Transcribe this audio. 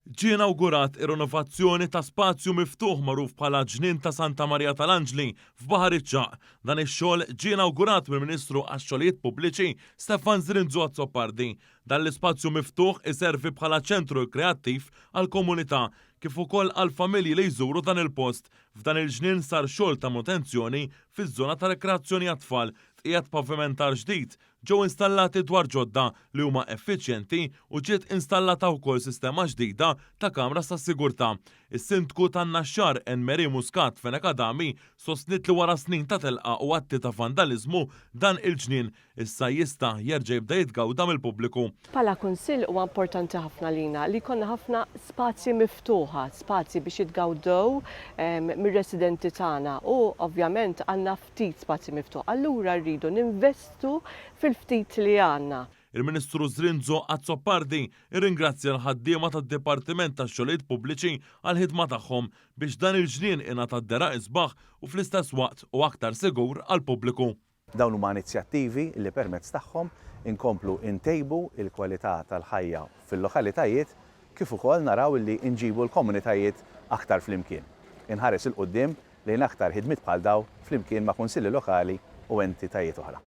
Ġie inawgurat ir-rinnovazzjoni ta' spazju miftuħ magħruf bħala Ġnien ta' Santa Marija tal-Anġli f'Baħar Iċċaq. Dan ix-xogħol ġie inawgurat mill-Ministru għax-Xogħlijiet Pubbliċi Stefan Zrinzu Azzopardi. Dan l-ispazju miftuħ iservi bħala ċentru kreattiv għall-komunità kif ukoll għall-familji li jżuru dan il-post. F'dan il-ġnien sar xogħol ta' manutenzjoni fiż-żona ta' rekreazzjoni għat-tfal, qiegħed pavimentar ġdid, ġew installati dwar ġodda li huma effiċjenti u ġiet installata wkoll sistema ġdida ta' kamras ta' sigurtà. Is-Sindku tan-Naxxar Enmeri Muscat Fenekadami sostnit li wara snin ta' telqa u atti ta' vandaliżmu dan il-ġnien issa jista' jerġa' jibda jitgawda mill-pubbliku. Bħala kunsill huwa importanti ħafna lina li jkollna ħafna spazji miftuħa, spazji biex jitgawdew mir-residenti tagħna u ovvjament għandna ftit spazji miftuħ. Allura rridu ninvestu fil-ftit li għandna. Il-Ministru Zrinzu Azzopardi irringrazzja l-ħaddiema tad-Dipartiment tax-Xogħlijiet Pubbliċi għall-ħidma tagħhom biex dan il-ġnien ingħata d-deraq isbaħ u fl-istess waqt u aktar sigur għall-pubbliku. Dawn huma inizjattivi li permezz tagħhom inkomplu ntejbu il-kwalità tal-ħajja fil-lokalitajiet kif ukoll naraw li nġibu l-komunitajiet aktar flimkien. Inħares il-qudiem lejn aktar ħidmiet bħal daw flimkien ma' kunsilli lokali u entitajiet oħra.